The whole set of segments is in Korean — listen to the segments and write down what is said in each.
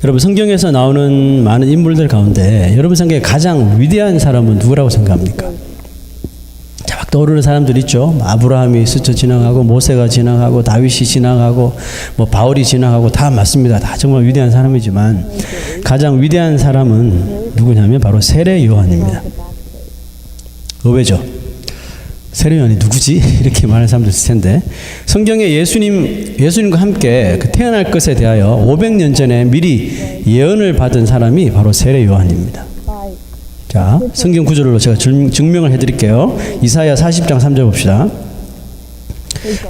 여러분 성경에서 나오는 많은 인물들 가운데 여러분 생각에 가장 위대한 사람은 누구라고 생각합니까? 자, 막 떠오르는 사람들 있죠. 아브라함이 스쳐 지나가고 모세가 지나가고 다윗이 지나가고 뭐 바울이 지나가고 다 맞습니다. 다 정말 위대한 사람이지만 가장 위대한 사람은 누구냐면 바로 세례 요한입니다. 의외죠. 세례 요한이 누구지? 이렇게 말하는 사람도 있을 텐데 성경에 예수님과 함께 그 태어날 것에 대하여 500년 전에 미리 예언을 받은 사람이 바로 세례 요한입니다. 자, 성경 구절로 제가 증명을 해드릴게요. 이사야 40장 3절 봅시다.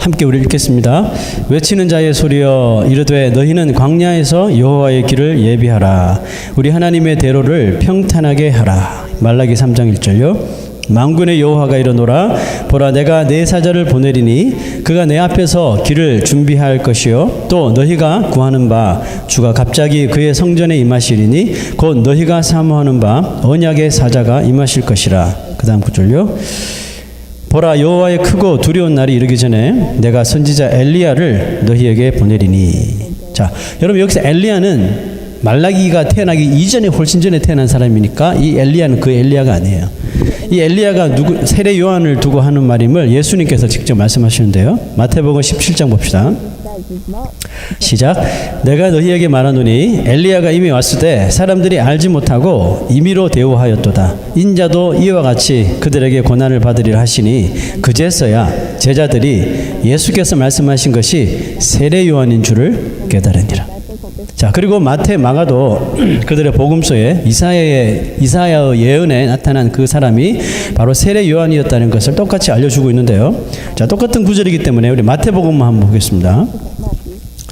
함께 우리 읽겠습니다. 외치는 자의 소리여 이르되 너희는 광야에서 여호와의 길을 예비하라. 우리 하나님의 대로를 평탄하게 하라. 말라기 3장 1절요. 만군의 여호와가 이르노라 보라 내가 내 사자를 보내리니 그가 내 앞에서 길을 준비할 것이요 또 너희가 구하는 바 주가 갑자기 그의 성전에 임하시리니 곧 너희가 사모하는 바 언약의 사자가 임하실 것이라. 그 다음 구절요. 보라 여호와의 크고 두려운 날이 이르기 전에 내가 선지자 엘리야를 너희에게 보내리니. 자, 여러분 여기서 엘리야는 말라기가 태어나기 이전에 훨씬 전에 태어난 사람이니까 이 엘리야는 그 엘리야가 아니에요. 이 엘리야가 세례 요한을 두고 하는 말임을 예수님께서 직접 말씀하시는데요. 마태복음 17장 봅시다. 시작. 내가 너희에게 말하노니 엘리야가 이미 왔을 때 사람들이 알지 못하고 임의로 대우하였도다. 인자도 이와 같이 그들에게 고난을 받으리라 하시니 그제서야 제자들이 예수께서 말씀하신 것이 세례 요한인 줄을 깨달으니라. 자, 그리고 마태, 마가도 그들의 복음서에 이사야의 예언에 나타난 그 사람이 바로 세례 요한이었다는 것을 똑같이 알려주고 있는데요. 자, 똑같은 구절이기 때문에 우리 마태복음만 한번 보겠습니다.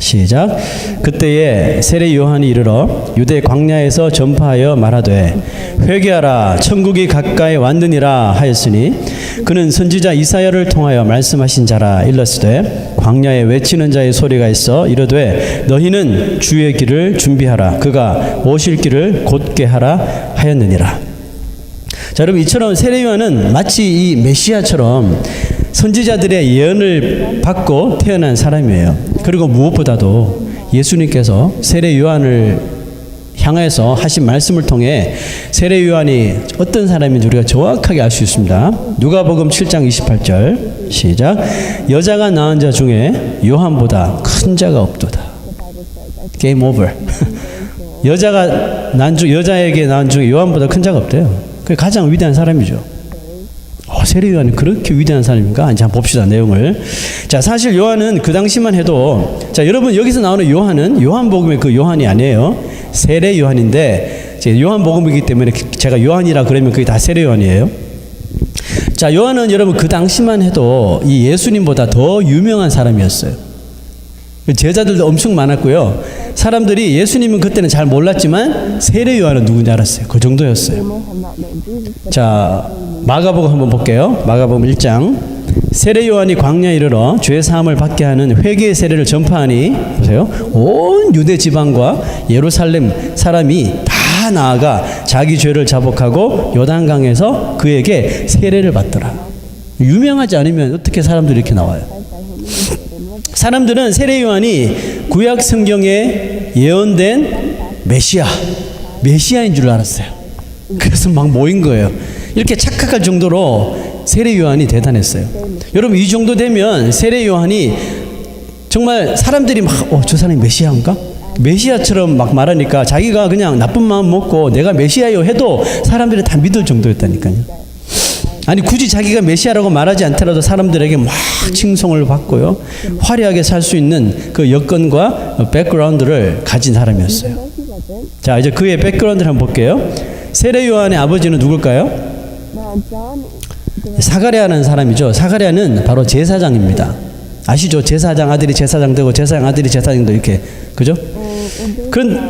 시작. 그때에 세례 요한이 이르러 유대 광야에서 전파하여 말하되 회개하라 천국이 가까이 왔느니라 하였으니 그는 선지자 이사야를 통하여 말씀하신 자라. 일렀으되 광야에 외치는 자의 소리가 있어 이르되 너희는 주의 길을 준비하라 그가 오실 길을 곧게 하라 하였느니라. 자, 여러분 이처럼 세례 요한은 마치 이 메시아처럼 선지자들의 예언을 받고 태어난 사람이에요. 그리고 무엇보다도 예수님께서 세례 요한을 향해서 하신 말씀을 통해 세례 요한이 어떤 사람인지 우리가 정확하게 알 수 있습니다. 누가복음 7장 28절 시작. 여자가 낳은 자 중에 요한보다 큰 자가 없도다. 게임 오버. 여자에게 낳은 중에 요한보다 큰 자가 없대요. 그게 가장 위대한 사람이죠. 세례 요한이 그렇게 위대한 사람인가? 이제 한번 봅시다, 내용을. 자, 사실 요한은 그 당시만 해도, 자, 여러분 여기서 나오는 요한은 요한복음의 그 요한이 아니에요. 세례 요한인데, 요한복음이기 때문에 제가 요한이라 그러면 그게 다 세례 요한이에요. 자, 요한은 여러분 그 당시만 해도 이 예수님보다 더 유명한 사람이었어요. 제자들도 엄청 많았고요. 사람들이 예수님은 그때는 잘 몰랐지만 세례 요한은 누군지 알았어요. 그 정도였어요. 자, 마가복음 한번 볼게요. 마가복음 1장. 세례 요한이 광야에 이르러 죄 사함을 받게 하는 회개의 세례를 전파하니 보세요. 온 유대 지방과 예루살렘 사람이 다 나아가 자기 죄를 자복하고 요단강에서 그에게 세례를 받더라. 유명하지 않으면 어떻게 사람들이 이렇게 나와요? 사람들은 세례 요한이 구약 성경에 예언된 메시아인 줄 알았어요. 그래서 막 모인 거예요. 이렇게 착각할 정도로 세례 요한이 대단했어요. 여러분 이 정도 되면 세례 요한이 정말 사람들이 막 저 사람이 메시아인가? 메시아처럼 막 말하니까 자기가 그냥 나쁜 마음 먹고 내가 메시아요 해도 사람들이 다 믿을 정도였다니까요. 아니 굳이 자기가 메시아라고 말하지 않더라도 사람들에게 막 칭송을 받고요. 화려하게 살 수 있는 그 여건과 백그라운드를 가진 사람이었어요. 자, 이제 그의 백그라운드를 한번 볼게요. 세례 요한의 아버지는 누굴까요? 사가랴라는 사람이죠. 사가랴는 바로 제사장입니다. 아시죠? 제사장 아들이 제사장 되고 제사장 아들이 제사장 되고 이렇게, 그죠?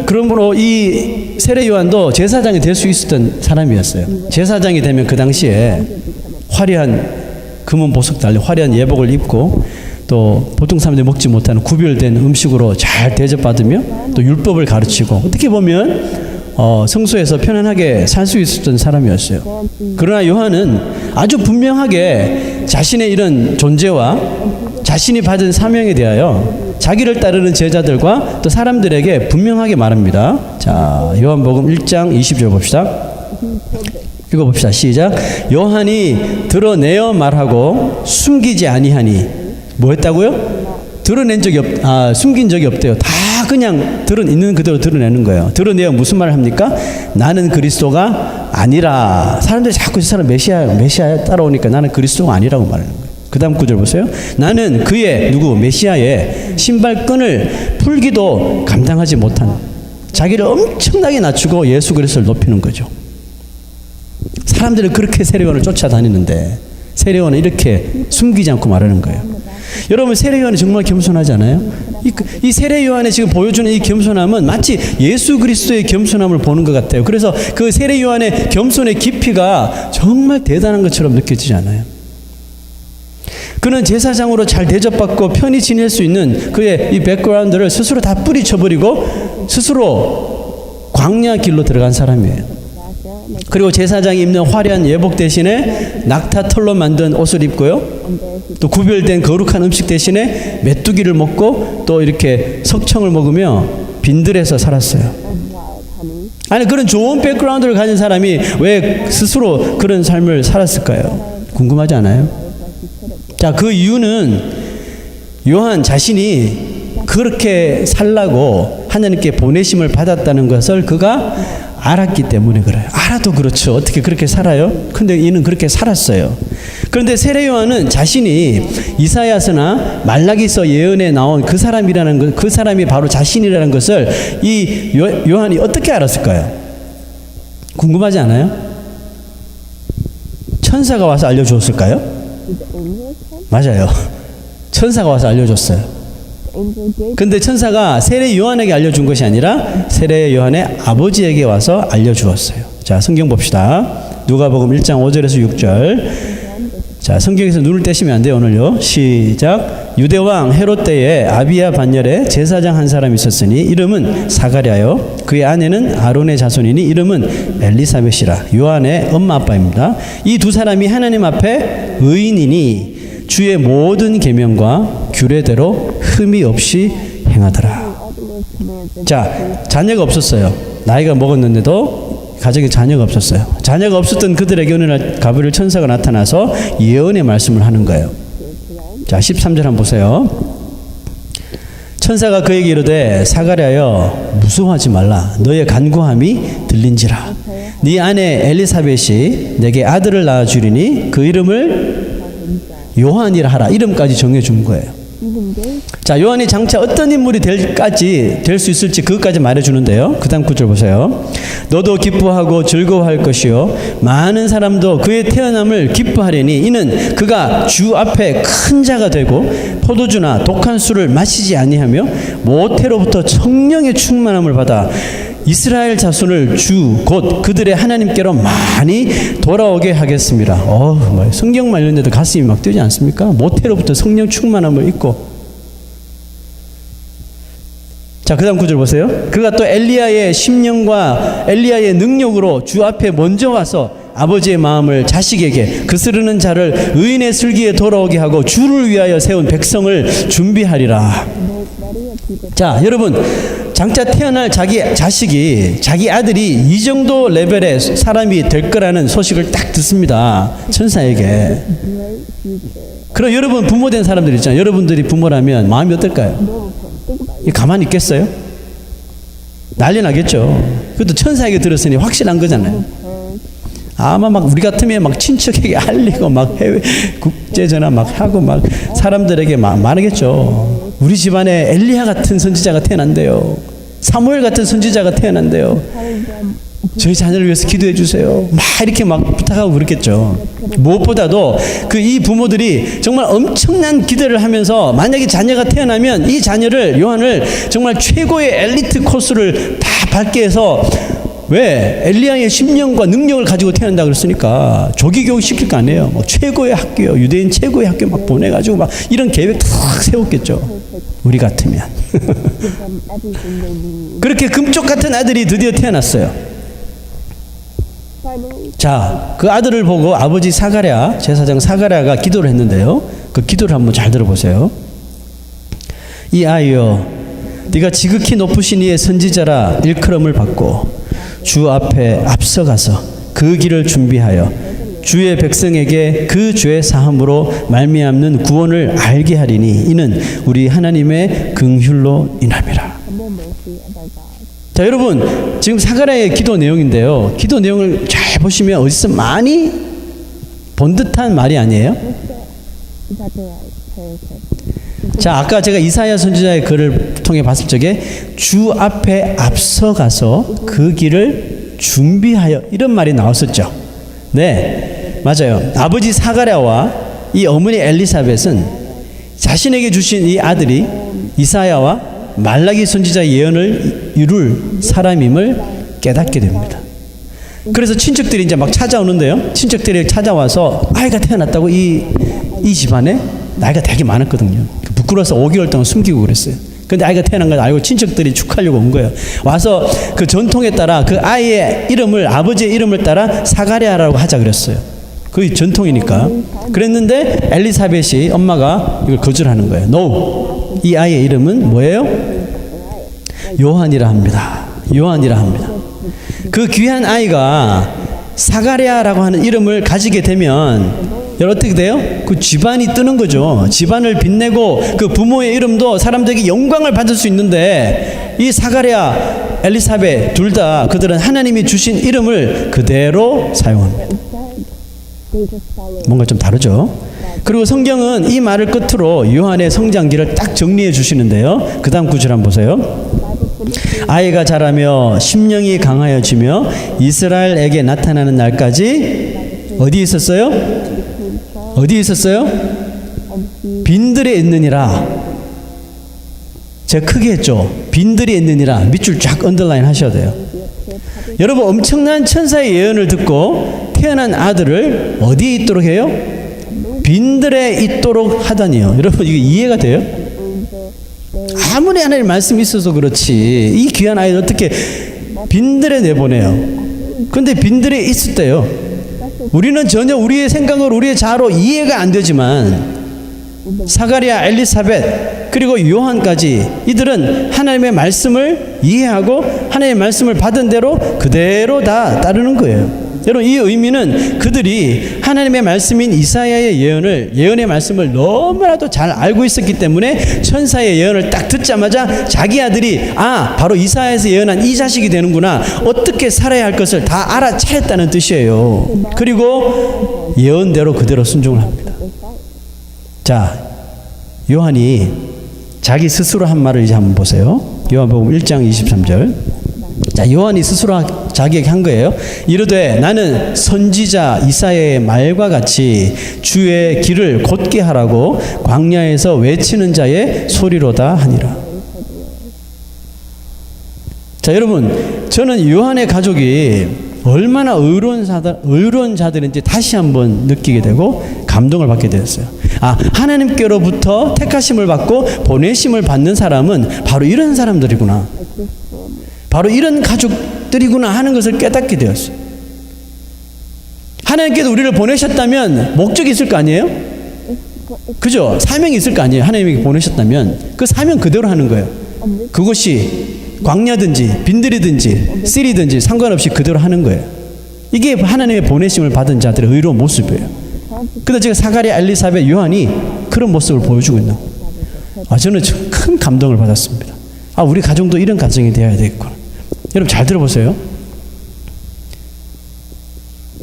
그러므로 이 세례 요한도 제사장이 될 수 있었던 사람이었어요. 제사장이 되면 그 당시에 화려한 금은 보석 달린 화려한 예복을 입고 또 보통 사람들이 먹지 못하는 구별된 음식으로 잘 대접받으며 또 율법을 가르치고 어떻게 보면 성소에서 편안하게 살 수 있었던 사람이었어요. 그러나 요한은 아주 분명하게 자신의 이런 존재와 자신이 받은 사명에 대하여 자기를 따르는 제자들과 또 사람들에게 분명하게 말합니다. 자, 요한복음 1장 20절 봅시다. 읽어봅시다. 시작. 요한이 드러내어 말하고 숨기지 아니하니 뭐 했다고요? 드러낸 적이 숨긴 적이 없대요. 다 그냥 있는 그대로 드러내는 거예요. 드러내어 무슨 말을 합니까? 나는 그리스도가 아니라. 사람들이 자꾸 이 사람 메시아 따라오니까 나는 그리스도가 아니라고 말하는 거예요. 그 다음 구절 보세요. 나는 그의 메시아의 신발끈을 풀기도 감당하지 못한, 자기를 엄청나게 낮추고 예수 그리스도를 높이는 거죠. 사람들은 그렇게 세례요한을 쫓아다니는데 세례요한은 이렇게 숨기지 않고 말하는 거예요. 여러분, 세례요한이 정말 겸손하지 않아요? 이 세례요한이 지금 보여주는 이 겸손함은 마치 예수 그리스도의 겸손함을 보는 것 같아요. 그래서 그 세례요한의 겸손의 깊이가 정말 대단한 것처럼 느껴지지 않아요? 그는 제사장으로 잘 대접받고 편히 지낼 수 있는 그의 이 백그라운드를 스스로 다 뿌리쳐버리고 스스로 광야 길로 들어간 사람이에요. 그리고 제사장이 입는 화려한 예복 대신에 낙타 털로 만든 옷을 입고요. 또 구별된 거룩한 음식 대신에 메뚜기를 먹고 또 이렇게 석청을 먹으며 빈들에서 살았어요. 아니, 그런 좋은 백그라운드를 가진 사람이 왜 스스로 그런 삶을 살았을까요? 궁금하지 않아요? 자, 그 이유는 요한 자신이 그렇게 살라고 하나님께 보내심을 받았다는 것을 그가 알았기 때문에 그래요. 알아도 그렇죠. 어떻게 그렇게 살아요? 근데 이는 그렇게 살았어요. 그런데 세례 요한은 자신이 이사야서나 말라기서 예언에 나온 그 사람이라는 것, 그 사람이 바로 자신이라는 것을 이 요한이 어떻게 알았을까요? 궁금하지 않아요? 천사가 와서 알려주었을까요? 맞아요. 천사가 와서 알려줬어요. 근데 천사가 세례 요한에게 알려준 것이 아니라 세례 요한의 아버지에게 와서 알려주었어요. 자, 성경 봅시다. 누가복음 1장 5절에서 6절. 자, 성경에서 눈을 떼시면 안 돼요, 오늘요. 시작. 유대왕 헤롯 때에 아비야 반열에 제사장 한 사람이 있었으니 이름은 사가랴요. 그의 아내는 아론의 자손이니 이름은 엘리사벳이라. 요한의 엄마 아빠입니다. 이 두 사람이 하나님 앞에 의인이니 주의 모든 계명과 규례대로 흠이 없이 행하더라. 자, 자녀가 없었어요. 나이가 먹었는데도 가정에 자녀가 없었어요. 자녀가 없었던 그들에게 어느 날 가브리엘 천사가 나타나서 예언의 말씀을 하는 거예요. 자, 13절 한번 보세요. 천사가 그에게 이르되 사가랴여 무서워하지 말라. 너의 간구함이 들린지라. 네 아내 엘리사벳이 내게 아들을 낳아주리니 그 이름을 요한이라 하라. 이름까지 정해준 거예요. 자, 요한이 장차 어떤 인물이 될 수 있을지 그것까지 말해주는데요. 그 다음 구절 보세요. 너도 기뻐하고 즐거워할 것이요 많은 사람도 그의 태어남을 기뻐하려니 이는 그가 주 앞에 큰 자가 되고 포도주나 독한 술을 마시지 아니하며 모태로부터 성령의 충만함을 받아 이스라엘 자손을 주 곧 그들의 하나님께로 많이 돌아오게 하겠습니다. 성경만 읽는데도 가슴이 막 뛰지 않습니까? 모태로부터 성령 충만함을 입고. 자, 그 다음 구절 보세요. 그가 또 엘리야의 심령과 엘리야의 능력으로 주 앞에 먼저 와서 아버지의 마음을 자식에게 그스르는 자를 의인의 슬기에 돌아오게 하고 주를 위하여 세운 백성을 준비하리라. 자, 여러분, 장차 태어날 자기 자식이, 자기 아들이 이 정도 레벨의 사람이 될 거라는 소식을 딱 듣습니다. 천사에게. 그럼 여러분 부모된 사람들 있잖아요. 여러분들이 부모라면 마음이 어떨까요? 가만히 있겠어요? 난리 나겠죠. 그것도 천사에게 들었으니 확실한 거잖아요. 아마 막 우리 같으면 막 친척에게 알리고 막 해외 국제전화 막 하고 막 사람들에게 막 말하겠죠. 우리 집안에 엘리야 같은 선지자가 태어난대요. 사무엘 같은 선지자가 태어난대요. 저희 자녀를 위해서 기도해 주세요. 막 이렇게 막 부탁하고 그랬겠죠. 무엇보다도 이 부모들이 정말 엄청난 기대를 하면서 만약에 자녀가 태어나면 이 자녀를, 요한을 정말 최고의 엘리트 코스를 다 밟게 해서, 왜? 엘리야의 심령과 능력을 가지고 태어난다 그랬으니까 조기 교육 시킬 거 아니에요. 뭐 최고의 학교요, 유대인 최고의 학교 막 보내가지고 막 이런 계획 탁 세웠겠죠. 우리 같으면. 그렇게 금쪽 같은 아들이 드디어 태어났어요. 자, 그 아들을 보고 아버지 사가랴, 제사장 사가랴가 기도를 했는데요. 그 기도를 한번 잘 들어보세요. 이 아이여, 네가 지극히 높으신 이의 선지자라 일컬음을 받고 주 앞에 앞서가서 그 길을 준비하여 주의 백성에게 그 죄 사함으로 말미암는 구원을 알게 하리니 이는 우리 하나님의 긍휼로 인함이라. 자, 여러분, 지금 사가랴의 기도 내용인데요. 기도 내용을 잘 보시면 어디서 많이 본 듯한 말이 아니에요? 자, 아까 제가 이사야 선지자의 글을 통해 봤을 적에 주 앞에 앞서가서 그 길을 준비하여 이런 말이 나왔었죠. 네, 맞아요. 아버지 사가랴와 이 어머니 엘리사벳은 자신에게 주신 이 아들이 이사야와 말라기 선지자의 예언을 이룰 사람임을 깨닫게 됩니다. 그래서 친척들이 이제 막 찾아오는데요. 친척들이 찾아와서 아이가 태어났다고 이 집안에 나이가 되게 많았거든요. 부끄러워서 5개월 동안 숨기고 그랬어요. 근데 아이가 태어난 걸 알고 친척들이 축하하려고 온 거예요. 와서 그 전통에 따라 그 아이의 이름을 아버지의 이름을 따라 사가랴라고 하자 그랬어요. 그게 전통이니까. 그랬는데 엘리사벳이 엄마가 이걸 거절하는 거예요. No. 이 아이의 이름은 뭐예요? 요한이라 합니다. 요한이라 합니다. 그 귀한 아이가 사가랴라고 하는 이름을 가지게 되면 여러분 어떻게 돼요? 그 집안이 뜨는 거죠. 집안을 빛내고 그 부모의 이름도 사람들에게 영광을 받을 수 있는데 이 사가랴, 엘리사벳 둘 다 그들은 하나님이 주신 이름을 그대로 사용합니다. 뭔가 좀 다르죠? 그리고 성경은 이 말을 끝으로 요한의 성장기를 딱 정리해 주시는데요. 그 다음 구절 한번 보세요. 아이가 자라며 심령이 강하여지며 이스라엘에게 나타나는 날까지 어디 있었어요? 어디 있었어요? 빈들에 있느니라. 제가 크게 했죠. 빈들에 있느니라. 밑줄 쫙 언더라인 하셔야 돼요. 여러분, 엄청난 천사의 예언을 듣고 태어난 아들을 어디에 있도록 해요? 빈들에 있도록 하다니요. 여러분, 이게 이해가 돼요? 아무리 하나님 말씀이 있어서 그렇지 이 귀한 아이를 어떻게 빈들에 내보내요? 근데 빈들에 있을 때요, 우리는 전혀 우리의 생각으로 우리의 자아로 이해가 안 되지만 사가랴, 엘리사벳 그리고 요한까지 이들은 하나님의 말씀을 이해하고 하나님의 말씀을 받은 대로 그대로 다 따르는 거예요. 여러분, 이 의미는 그들이 하나님의 말씀인 이사야의 예언의 말씀을 너무나도 잘 알고 있었기 때문에 천사의 예언을 딱 듣자마자 자기 아들이 바로 이사야에서 예언한 이 자식이 되는구나, 어떻게 살아야 할 것을 다 알아차렸다는 뜻이에요. 그리고 예언대로 그대로 순종을 합니다. 자, 요한이 자기 스스로 한 말을 이제 한번 보세요. 요한복음 1장 23절. 자, 요한이 스스로 자기에게 한 거예요. 이르되 나는 선지자 이사야의 말과 같이 주의 길을 곧게 하라고 광야에서 외치는 자의 소리로다 하니라. 자, 여러분, 저는 요한의 가족이 얼마나 의로운 자들인지 다시 한번 느끼게 되고 감동을 받게 되었어요. 하나님께로부터 택하심을 받고 보내심을 받는 사람은 바로 이런 사람들이구나, 바로 이런 가족들이구나 하는 것을 깨닫게 되었어요. 하나님께서 우리를 보내셨다면 목적이 있을 거 아니에요? 그죠? 사명이 있을 거 아니에요? 하나님이 보내셨다면 그 사명 그대로 하는 거예요. 그것이 광야든지 빈들이든지 쓸이든지 상관없이 그대로 하는 거예요. 이게 하나님의 보내심을 받은 자들의 의로운 모습이에요. 근데 지금 사가랴, 엘리사벳, 요한이 그런 모습을 보여주고 있는 거예요. 저는 큰 감동을 받았습니다. 우리 가정도 이런 가정이 되어야 되겠구나. 여러분, 잘 들어보세요.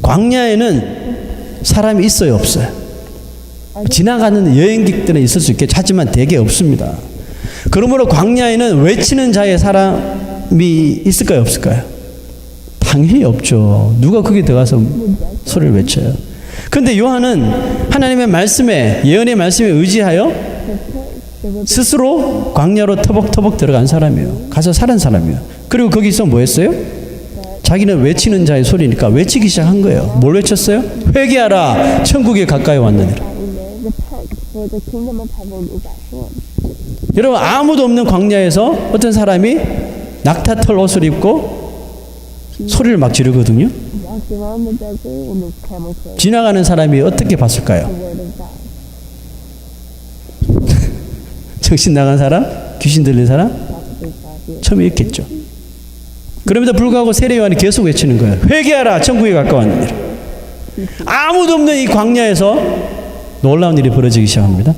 광야에는 사람이 있어요, 없어요? 지나가는 여행객들은 있을 수 있겠죠. 하지만 대개 없습니다. 그러므로 광야에는 외치는 자의 사람이 있을까요, 없을까요? 당연히 없죠. 누가 거기 들어가서 소리를 외쳐요. 그런데 요한은 하나님의 말씀에, 예언의 말씀에 의지하여 스스로 광야로 터벅터벅 들어간 사람이에요. 가서 살은 사람이에요. 그리고 거기서 뭐 했어요? 자기는 외치는 자의 소리니까 외치기 시작한 거예요. 뭘 외쳤어요? 회개하라, 천국에 가까이 왔느니라. 여러분, 아무도 없는 광야에서 어떤 사람이 낙타털 옷을 입고 소리를 막 지르거든요. 지나가는 사람이 어떻게 봤을까요? 정신 나간 사람? 귀신 들린 사람? 처음에 있겠죠. 그럼에도 불구하고 세례 요한이 계속 외치는 거예요. 회개하라, 천국에 가까웠느니라. 아무도 없는 이 광야에서 놀라운 일이 벌어지기 시작합니다.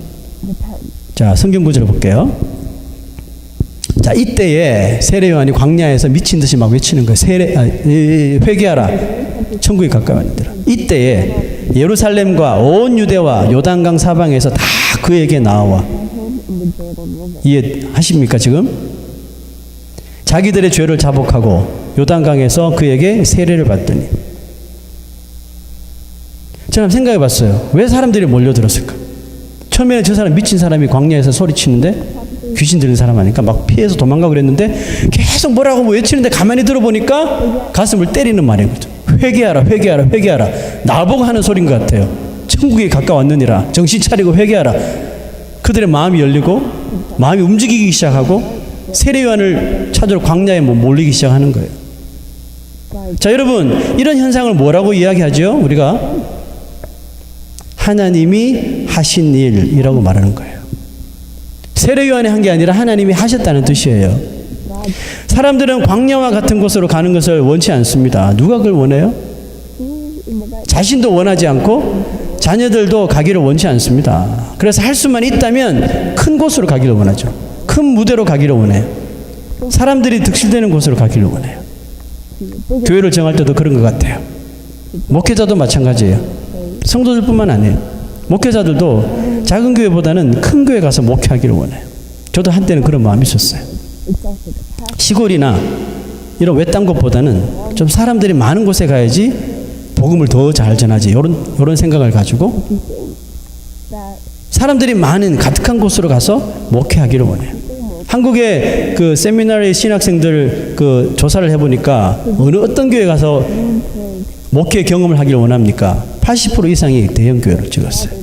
자, 성경 구절을 볼게요. 자, 이때에 세례 요한이 광야에서 미친 듯이 막 외치는 거예요. 회개하라, 천국에 가까웠느니라. 이때에 예루살렘과 온 유대와 요단강 사방에서 다 그에게 나와. 이해하십니까 지금? 자기들의 죄를 자복하고 요단강에서 그에게 세례를 받더니. 제가 생각해 봤어요. 왜 사람들이 몰려들었을까? 처음에는 저 사람 미친 사람이 광야에서 소리치는데 귀신 들린 사람 아니까 막 피해서 도망가고 그랬는데 계속 뭐라고 외치는데 가만히 들어보니까 가슴을 때리는 말이거든. 회개하라, 회개하라, 회개하라. 나보고 하는 소리인 것 같아요. 천국에 가까웠느니라. 정신 차리고 회개하라. 그들의 마음이 열리고 마음이 움직이기 시작하고 세례 요한을 찾으러 광야에 몰리기 시작하는 거예요. 자, 여러분, 이런 현상을 뭐라고 이야기하죠? 우리가 하나님이 하신 일이라고 말하는 거예요. 세례 요한이 한 게 아니라 하나님이 하셨다는 뜻이에요. 사람들은 광야와 같은 곳으로 가는 것을 원치 않습니다. 누가 그걸 원해요? 자신도 원하지 않고 자녀들도 가기를 원치 않습니다. 그래서 할 수만 있다면 큰 곳으로 가기를 원하죠. 큰 무대로 가기를 원해요. 사람들이 득실되는 곳으로 가기를 원해요. 교회를 정할 때도 그런 것 같아요. 목회자도 마찬가지예요. 성도들뿐만 아니에요. 목회자들도 작은 교회보다는 큰 교회 가서 목회하기를 원해요. 저도 한때는 그런 마음이 있었어요. 시골이나 이런 외딴 곳보다는 좀 사람들이 많은 곳에 가야지 복음을 더 잘 전하지. 이런 생각을 가지고 사람들이 많은 가득한 곳으로 가서 목회하기를 원해요. 한국의 그 세미나리 신학생들 그 조사를 해보니까 어떤 교회 가서 목회 경험을 하기를 원합니까? 80% 이상이 대형 교회를 찍었어요.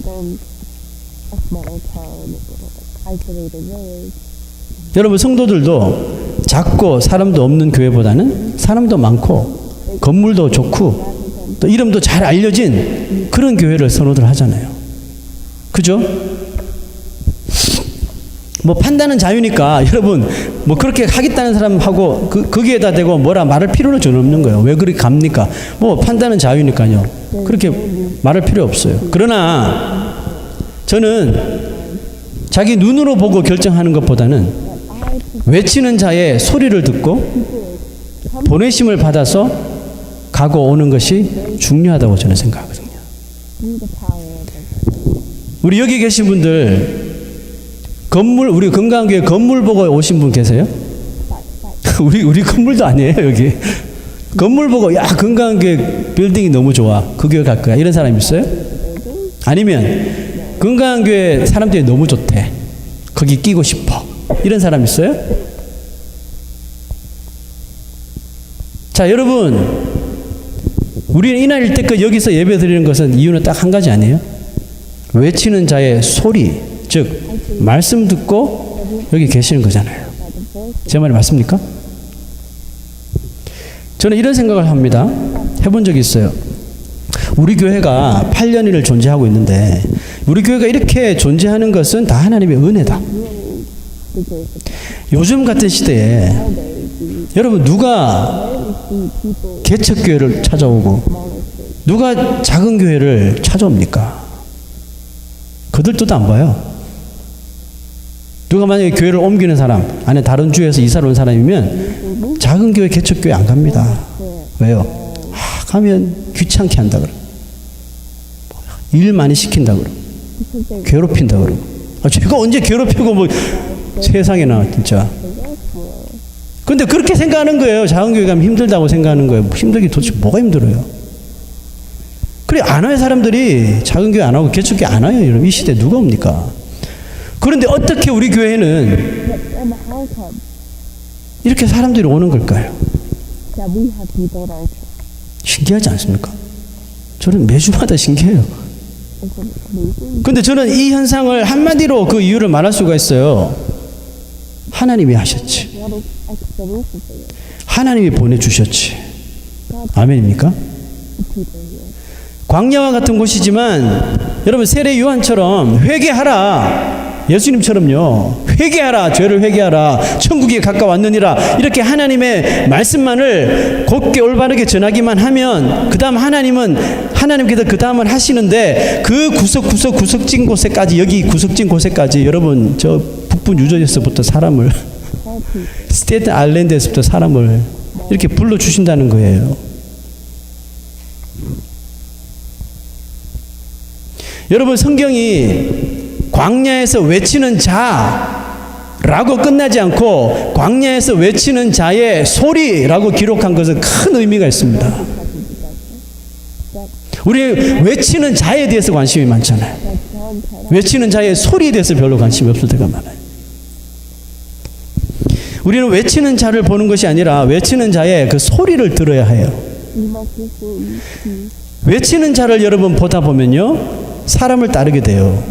여러분, 성도들도 작고 사람도 없는 교회보다는 사람도 많고 건물도 좋고 또 이름도 잘 알려진 그런 교회를 선호들 하잖아요. 그죠? 뭐 판단은 자유니까 여러분 뭐 그렇게 하겠다는 사람하고 거기에다 대고 뭐라 말할 필요는 전혀 없는 거예요. 왜 그렇게 갑니까? 뭐 판단은 자유니까요. 그렇게 말할 필요 없어요. 그러나 저는 자기 눈으로 보고 결정하는 것보다는 외치는 자의 소리를 듣고 보내심을 받아서 가고 오는 것이 중요하다고 저는 생각하거든요. 우리 여기 계신 분들 우리 건강교회 건물 보고 오신 분 계세요? 우리 건물도 아니에요, 여기. 건물 보고, 야, 건강교회 빌딩이 너무 좋아. 그 교회 갈 거야. 이런 사람 있어요? 아니면, 건강교회 사람들이 너무 좋대. 거기 끼고 싶어. 이런 사람 있어요? 자, 여러분. 우리는 이날 일때껏 여기서 예배 드리는 것은 이유는 딱 한 가지 아니에요? 외치는 자의 소리, 즉 말씀 듣고 여기 계시는 거잖아요. 제 말이 맞습니까? 저는 이런 생각을 합니다. 해본 적이 있어요. 우리 교회가 8년을 존재하고 있는데 우리 교회가 이렇게 존재하는 것은 다 하나님의 은혜다. 요즘 같은 시대에 여러분 누가 개척교회를 찾아오고 누가 작은 교회를 찾아옵니까? 그들도 안 봐요. 누가 만약에 교회를 옮기는 사람, 아니 다른 주에서 이사를 온 사람이면 작은 교회, 개척교회 안 갑니다. 왜요? 가면 귀찮게 한다 그러. 일 많이 시킨다 그러. 괴롭힌다 그러. 제가 언제 괴롭히고 뭐 세상에나 진짜. 근데 그렇게 생각하는 거예요. 작은 교회 가면 힘들다고 생각하는 거예요. 힘들게 도대체 뭐가 힘들어요? 그래 안 와요. 사람들이 작은 교회 안 하고 개척교회 안 와요. 여러분 이 시대에 누가 옵니까? 그런데 어떻게 우리 교회는 이렇게 사람들이 오는 걸까요? 신기하지 않습니까? 저는 매주마다 신기해요. 근데 저는 이 현상을 한마디로 그 이유를 말할 수가 있어요. 하나님이 하셨지. 하나님이 보내주셨지. 아멘입니까? 광야와 같은 곳이지만 여러분 세례 요한처럼 회개하라. 예수님처럼요. 회개하라, 죄를 회개하라, 천국이 가까웠느니라, 이렇게 하나님의 말씀만을 곧게 올바르게 전하기만 하면 그 다음 하나님께서 그 다음을 하시는데, 그 구석진 곳에까지, 여기 구석진 곳에까지, 여러분 저 북부 뉴저지에서부터 사람을 스테이튼 아일랜드에서부터 사람을 이렇게 불러주신다는 거예요. 여러분, 성경이 광야에서 외치는 자라고 끝나지 않고 광야에서 외치는 자의 소리라고 기록한 것은 큰 의미가 있습니다. 우리 외치는 자에 대해서 관심이 많잖아요. 외치는 자의 소리에 대해서 별로 관심이 없을 때가 많아요. 우리는 외치는 자를 보는 것이 아니라 외치는 자의 그 소리를 들어야 해요. 외치는 자를 여러분 보다 보면요, 사람을 따르게 돼요.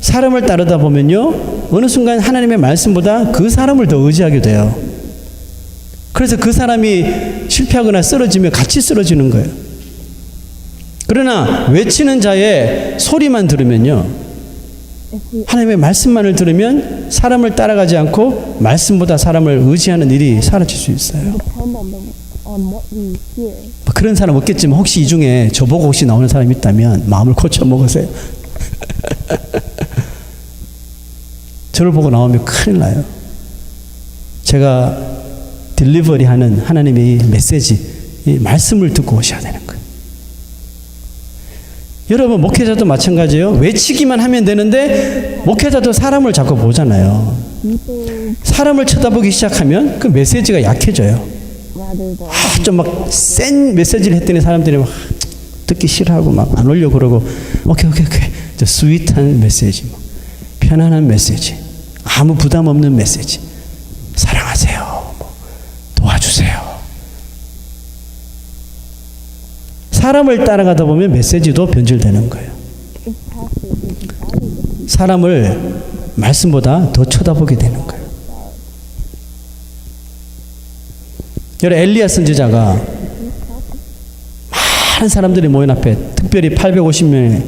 사람을 따르다 보면요, 어느 순간 하나님의 말씀보다 그 사람을 더 의지하게 돼요. 그래서 그 사람이 실패하거나 쓰러지면 같이 쓰러지는 거예요. 그러나 외치는 자의 소리만 들으면요, 하나님의 말씀만을 들으면 사람을 따라가지 않고 말씀보다 사람을 의지하는 일이 사라질 수 있어요. 그런 사람 없겠지만 혹시 이 중에 저보고 혹시 나오는 사람이 있다면 마음을 고쳐 먹으세요. 저를 보고 나오면 큰일 나요. 제가 딜리버리 하는 하나님의 메시지, 이 말씀을 듣고 오셔야 되는 거예요. 여러분, 목회자도 마찬가지예요. 외치기만 하면 되는데 목회자도 사람을 자꾸 보잖아요. 사람을 쳐다보기 시작하면 그 메시지가 약해져요. 좀 막 센 메시지를 했더니 사람들이 막 듣기 싫어하고 막 안 오려고 그러고, 오케이. 저 스윗한 메시지, 뭐 편안한 메시지, 아무 부담 없는 메시지, 사랑하세요, 뭐 도와주세요. 사람을 따라가다 보면 메시지도 변질되는 거예요. 사람을 말씀보다 더 쳐다보게 되는 거예요. 여러 엘리야 선지자가 많은 사람들이 모인 앞에, 특별히 850명의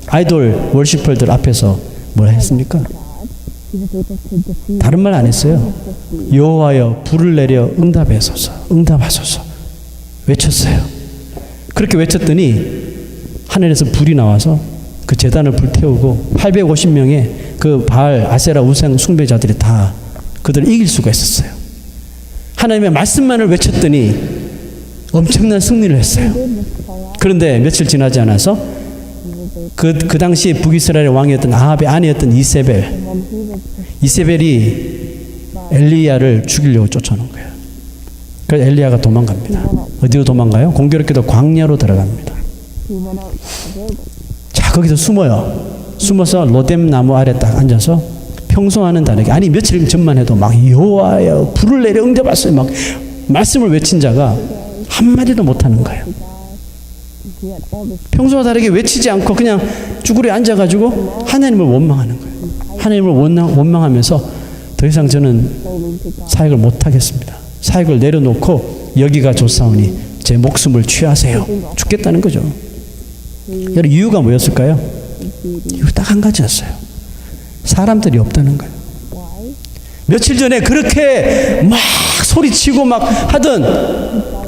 아이돌 월시퍼들 앞에서 뭘 했습니까? 다른 말 안 했어요. 여호와여, 불을 내려 응답하소서 외쳤어요. 그렇게 외쳤더니 하늘에서 불이 나와서 그 제단을 불태우고 850명의 그 바알 아세라 우상 숭배자들이 다 그들을 이길 수가 있었어요. 하나님의 말씀만을 외쳤더니 엄청난 승리를 했어요. 그런데 며칠 지나지 않아서 그 당시 북이스라엘의 왕이었던 아합의 아내였던 이세벨이 엘리야를 죽이려고 쫓아오는 거예요. 그래서 엘리야가 도망갑니다. 어디로 도망가요? 공교롭게도 광야로 들어갑니다. 자, 거기서 숨어서 로뎀 나무 아래 딱 앉아서 평소와는 다르게, 아니 며칠 전만 해도 막 여호와여 불을 내려 응답하소서 막 말씀을 외친 자가 한마디도 못하는 거예요. 평소와 다르게 외치지 않고 그냥 쭈그려 앉아가지고 하나님을 원망하는 거예요. 하나님을 원망하면서 더 이상 저는 사역을 못하겠습니다. 사역을 내려놓고 여기가 좋사오니 제 목숨을 취하세요. 죽겠다는 거죠. 여러분, 이유가 뭐였을까요? 이유가 딱 한 가지였어요. 사람들이 없다는 거예요. 며칠 전에 그렇게 막 소리치고 막 하던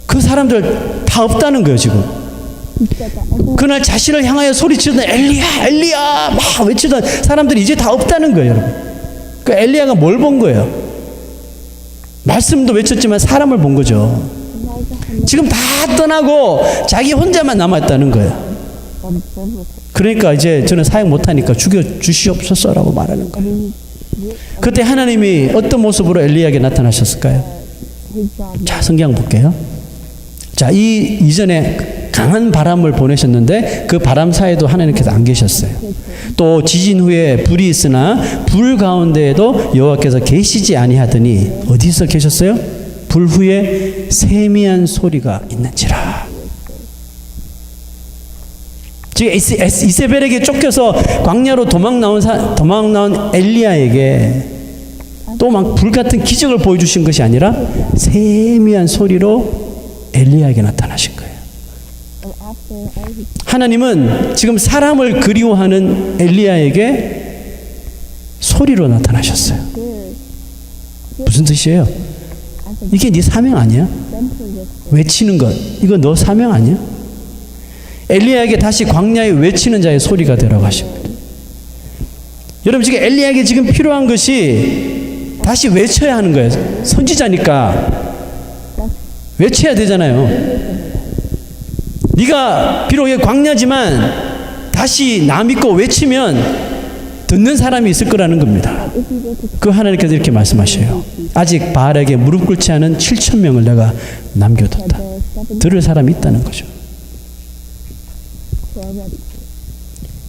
그 사람들 다 없다는 거예요, 지금. 그날 자신을 향하여 소리치던 엘리야 막 외치던 사람들이 이제 다 없다는 거예요, 여러분. 그 엘리야가 뭘 본 거예요? 말씀도 외쳤지만 사람을 본 거죠. 지금 다 떠나고 자기 혼자만 남았다는 거예요. 그러니까 이제 저는 사역 못하니까 죽여주시옵소서라고 말하는 거예요. 그때 하나님이 어떤 모습으로 엘리야에게 나타나셨을까요? 자, 성경 볼게요. 자, 이전에 강한 바람을 보내셨는데 그 바람 사이에도 하나님께서 안 계셨어요. 또 지진 후에 불이 있으나 불 가운데에도 여호와께서 계시지 아니하더니 어디서 계셨어요? 불 후에 세미한 소리가 있는지라. 지금 이세벨에게 쫓겨서 광야로 도망 나온 엘리야에게 또 막 불같은 기적을 보여주신 것이 아니라 세미한 소리로 엘리야에게 나타나신 거예요. 하나님은 지금 사람을 그리워하는 엘리야에게 소리로 나타나셨어요. 무슨 뜻이에요? 이게 네 사명 아니야? 외치는 것. 이거 너 사명 아니야? 엘리야에게 다시 광야에 외치는 자의 소리가 되라고 하십니다. 여러분 지금 엘리야에게 지금 필요한 것이 다시 외쳐야 하는 거예요. 선지자니까 외쳐야 되잖아요. 네가 비록 광야지만 다시 나 믿고 외치면 듣는 사람이 있을 거라는 겁니다. 그 하나님께서 이렇게 말씀하셔요. 아직 바알에게 무릎 꿇지 않은 7,000명을 내가 남겨뒀다. 들을 사람이 있다는 거죠.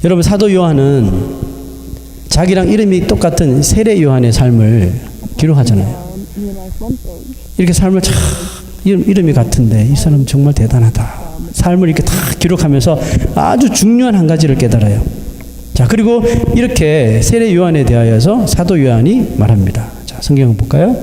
여러분 사도 요한은 자기랑 이름이 똑같은 세례 요한의 삶을 기록하잖아요. 이렇게 삶을 참 이름이 같은데 이 사람 정말 대단하다. 삶을 이렇게 다 기록하면서 아주 중요한 한 가지를 깨달아요. 자, 그리고 이렇게 세례 요한에 대하여서 사도 요한이 말합니다. 자, 성경을 볼까요?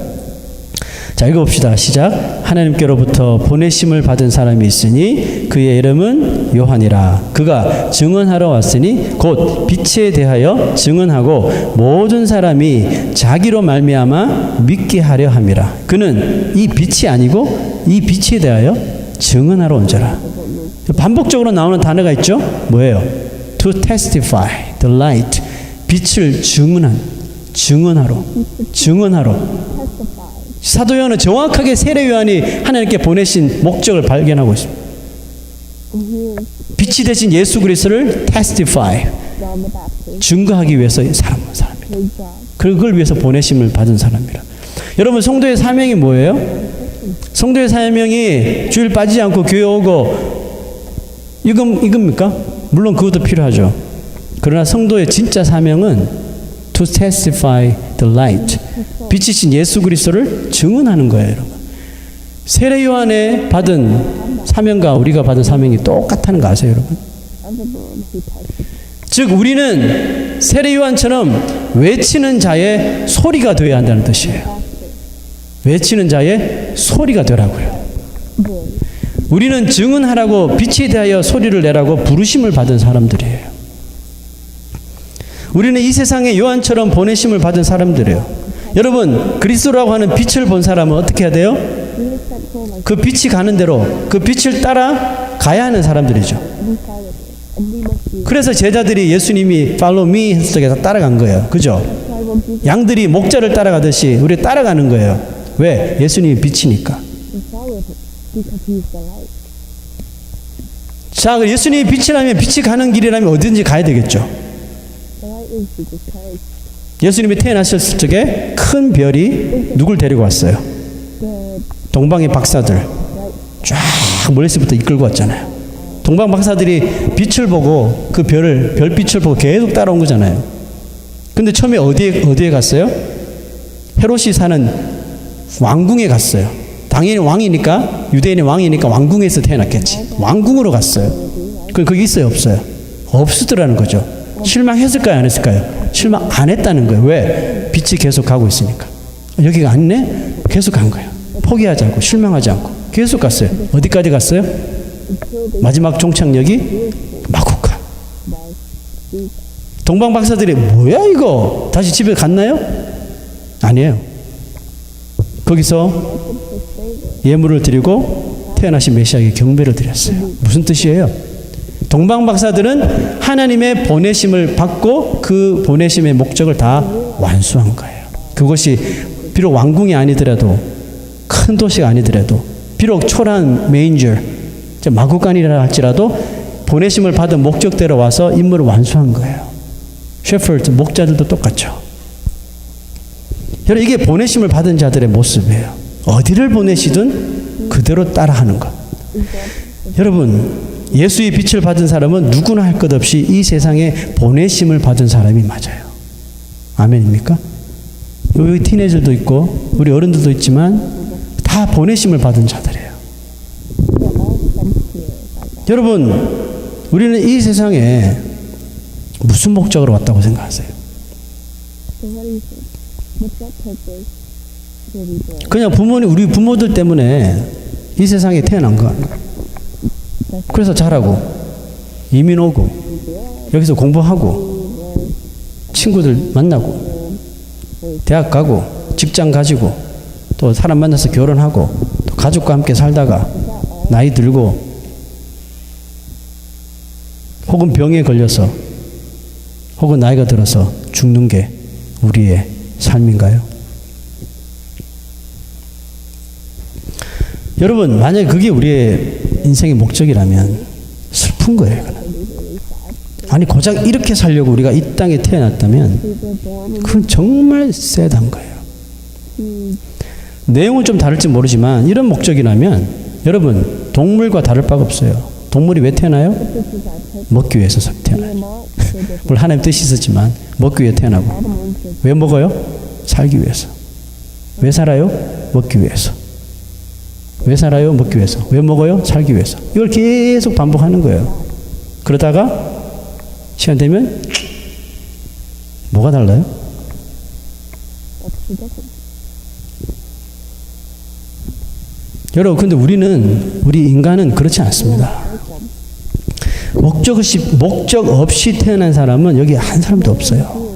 자, 읽어봅시다. 시작. 하나님께로부터 보내심을 받은 사람이 있으니 그의 이름은 요한이라. 그가 증언하러 왔으니 곧 빛에 대하여 증언하고 모든 사람이 자기로 말미암아 믿게 하려 함이라. 그는 이 빛이 아니고 이 빛에 대하여 증언하러 온 자라. 반복적으로 나오는 단어가 있죠? 뭐예요? To testify, the light. 빛을 증언하러. 사도 요한은 정확하게 세례 요한이 하나님께 보내신 목적을 발견하고 있습니다. 빛이 되신 예수 그리스도를 testify, 증거하기 위해서 사람입니다. 그걸 위해서 보내심을 받은 사람이라. 여러분 성도의 사명이 뭐예요? 성도의 사명이 주일 빠지지 않고 교회 오고 이겁니까? 물론 그것도 필요하죠. 그러나 성도의 진짜 사명은 to testify the light. 빛이신 예수 그리스도를 증언하는 거예요, 여러분. 세례 요한에 받은 사명과 우리가 받은 사명이 똑같다는 거 아세요, 여러분? 즉 우리는 세례 요한처럼 외치는 자의 소리가 되어야 한다는 뜻이에요. 외치는 자의 소리가 되라고요. 우리는 증언하라고 빛에 대하여 소리를 내라고 부르심을 받은 사람들이에요. 우리는 이 세상에 요한처럼 보내심을 받은 사람들이에요. 여러분 그리스도라고 하는 빛을 본 사람은 어떻게 해야 돼요? 그 빛이 가는 대로 그 빛을 따라 가야 하는 사람들이죠. 그래서 제자들이 예수님이 follow me 했을 때 따라간 거예요. 그죠? 양들이 목자를 따라가듯이 우리 따라가는 거예요. 왜? 예수님이 빛이니까. 자, 예수님이 빛이라면 빛이 가는 길이라면 어딘지 가야 되겠죠. 예수님이 태어나셨을 적에 큰 별이 누굴 데리고 왔어요? 동방의 박사들 쫙 멀리서부터 이끌고 왔잖아요. 동방 박사들이 빛을 보고 그 별빛을 보고 계속 따라온 거잖아요. 근데 처음에 어디에 갔어요? 헤롯이 사는 왕궁에 갔어요. 당연히 왕이니까, 유대인의 왕이니까 왕궁에서 태어났겠지. 왕궁으로 갔어요. 그럼 거기 있어요, 없어요? 없으더라는 거죠. 실망했을까요, 안 했을까요? 실망 안 했다는 거예요. 왜? 빛이 계속 가고 있으니까. 여기가 아니네? 계속 간 거예요. 포기하지 않고, 실망하지 않고 계속 갔어요. 어디까지 갔어요? 마지막 종착역이 마구카. 동방 박사들이 뭐야 이거? 다시 집에 갔나요? 아니에요. 거기서 예물을 드리고 태어나신 메시아에게 경배를 드렸어요. 무슨 뜻이에요? 동방 박사들은 하나님의 보내심을 받고 그 보내심의 목적을 다 완수한 거예요. 그것이 비록 왕궁이 아니더라도 큰 도시가 아니더라도 비록 초라한 메인저 마구간이라 할지라도 보내심을 받은 목적대로 와서 임무를 완수한 거예요. 셰퍼드 목자들도 똑같죠. 여러분 이게 보내심을 받은 자들의 모습이에요. 어디를 보내시든 그대로 따라하는 것. 여러분 예수의 빛을 받은 사람은 누구나 할 것 없이 이 세상에 보내심을 받은 사람이 맞아요. 아멘입니까? 여기 티네이저도 있고 우리 어른들도 있지만 다 보내심을 받은 자들이에요. 여러분 우리는 이 세상에 무슨 목적으로 왔다고 생각하세요? 그냥 우리 부모들 때문에 이 세상에 태어난 거 아니에요. 그래서 자라고 이민 오고 여기서 공부하고 친구들 만나고 대학 가고 직장 가지고 또 사람 만나서 결혼하고 또 가족과 함께 살다가 나이 들고 혹은 병에 걸려서 혹은 나이가 들어서 죽는 게 우리의 삶인가요? 여러분, 만약에 그게 우리의 인생의 목적이라면 슬픈 거예요. 그건. 아니 고작 이렇게 살려고 우리가 이 땅에 태어났다면 그건 정말 쎄한 거예요. 내용은 좀 다를지 모르지만 이런 목적이라면 여러분 동물과 다를 바가 없어요. 동물이 왜 태어나요? 먹기 위해서 태어나요. 물론 하나님 뜻이 있었지만 먹기 위해 태어나고. 왜 먹어요? 살기 위해서. 왜 살아요? 먹기 위해서. 왜 살아요? 먹기 위해서. 왜 먹어요? 살기 위해서. 이걸 계속 반복하는 거예요. 그러다가 시간 되면 뭐가 달라요? 여러분, 근데 우리 인간은 그렇지 않습니다. 목적 없이 태어난 사람은 여기 한 사람도 없어요.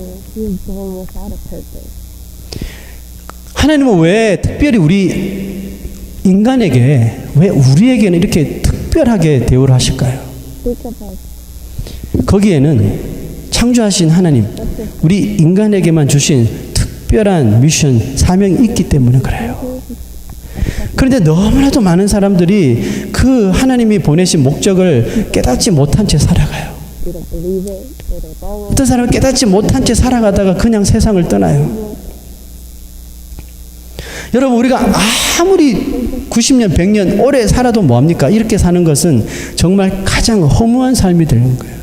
하나님은 왜 특별히 우리 인간에게, 왜 우리에게는 이렇게 특별하게 대우를 하실까요? 거기에는 창조하신 하나님, 우리 인간에게만 주신 특별한 미션, 사명이 있기 때문에 그래요. 그런데 너무나도 많은 사람들이 그 하나님이 보내신 목적을 깨닫지 못한 채 살아가요. 어떤 사람은 깨닫지 못한 채 살아가다가 그냥 세상을 떠나요. 여러분, 우리가 아무리 90년, 100년 오래 살아도 뭐합니까? 이렇게 사는 것은 정말 가장 허무한 삶이 되는 거예요.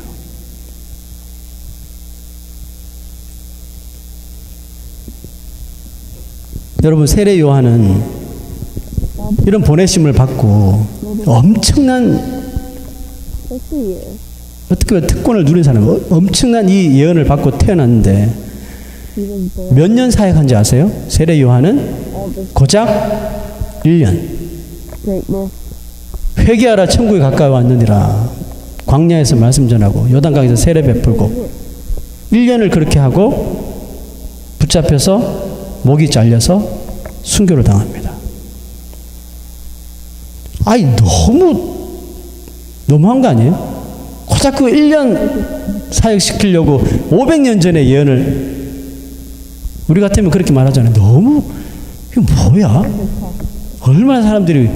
여러분, 세례 요한은 이런 보내심을 받고 엄청난, 어떻게 보면 특권을 누린 사람, 엄청난 이 예언을 받고 태어났는데 몇 년 사역한지 아세요? 세례 요한은 고작 1년. 회개하라, 천국에 가까이 왔느니라. 광야에서 말씀 전하고 요단강에서 세례 베풀고 1년을 그렇게 하고 붙잡혀서 목이 잘려서 순교를 당합니다. 아니 너무한 거 아니에요? 고작 그 1년 사역시키려고 500년 전에 예언을, 우리 같으면 그렇게 말하잖아요. 너무, 이게 뭐야? 얼마나 사람들이.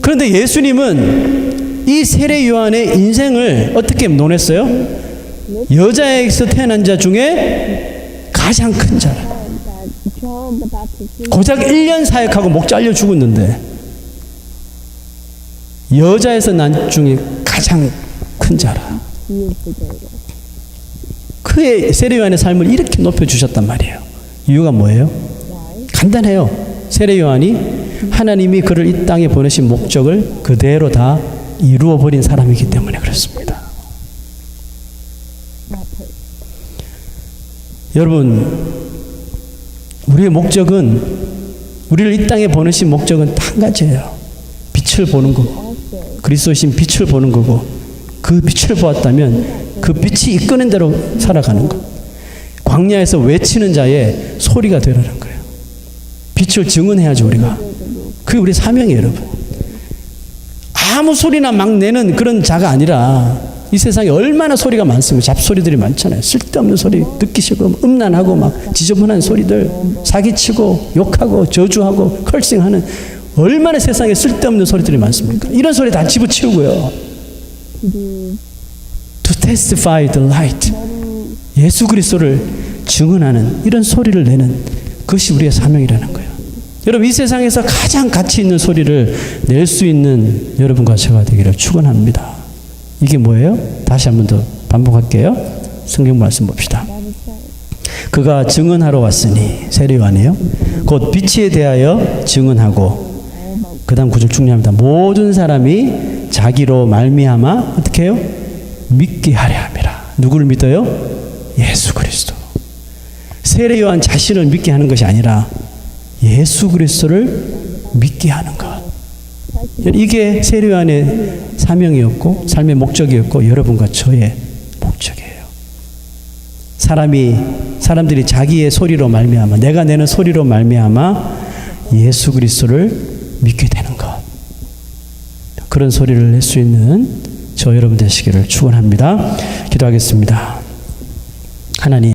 그런데 예수님은 이 세례 요한의 인생을 어떻게 논했어요? 여자에게서 태어난 자 중에 가장 큰 자라. 고작 1년 사역하고 목 잘려 죽었는데 여자에서 난 중에 가장 큰 자라. 그의 세례 요한의 삶을 이렇게 높여주셨단 말이에요. 이유가 뭐예요? 간단해요. 세례 요한이 하나님이 그를 이 땅에 보내신 목적을 그대로 다 이루어버린 사람이기 때문에 그렇습니다. 여러분, 우리의 목적은, 우리를 이 땅에 보내신 목적은 한 가지예요. 빛을 보는 거고, 그리스도신 빛을 보는 거고, 그 빛을 보았다면 그 빛이 이끄는 대로 살아가는 거. 광야에서 외치는 자의 소리가 되라는 거예요. 빛을 증언해야죠, 우리가. 그게 우리 사명이에요, 여러분. 아무 소리나 막 내는 그런 자가 아니라, 이 세상에 얼마나 소리가 많습니다. 잡소리들이 많잖아요. 쓸데없는 소리 듣기 싫고 음란하고 막 지저분한 소리들, 사기치고 욕하고 저주하고 컬싱하는, 얼마나 세상에 쓸데없는 소리들이 많습니까? 이런 소리 다 집어치우고요. To testify the light, 예수 그리스도를 증언하는 이런 소리를 내는 그것이 우리의 사명이라는 거예요. 여러분, 이 세상에서 가장 가치 있는 소리를 낼 수 있는 여러분과 제가 되기를 축원합니다. 이게 뭐예요? 다시 한 번 더 반복할게요. 성경 말씀 봅시다. 그가 증언하러 왔으니, 세례 요한이에요. 곧 빛에 대하여 증언하고, 그 다음 구절 중요합니다. 모든 사람이 자기로 말미암아 어떻게 해요? 믿게 하려 함이라. 누구를 믿어요? 예수 그리스도. 세례 요한 자신을 믿게 하는 것이 아니라 예수 그리스도를 믿게 하는 것. 이게 세례 요한의 사명이었고 삶의 목적이었고 여러분과 저의 목적이에요. 사람들이 자기의 소리로 말미암아, 내가 내는 소리로 말미암아 예수 그리스도를 믿게 되는 것. 그런 소리를 낼 수 있는 저 여러분 되시기를 축원합니다. 기도하겠습니다. 하나님.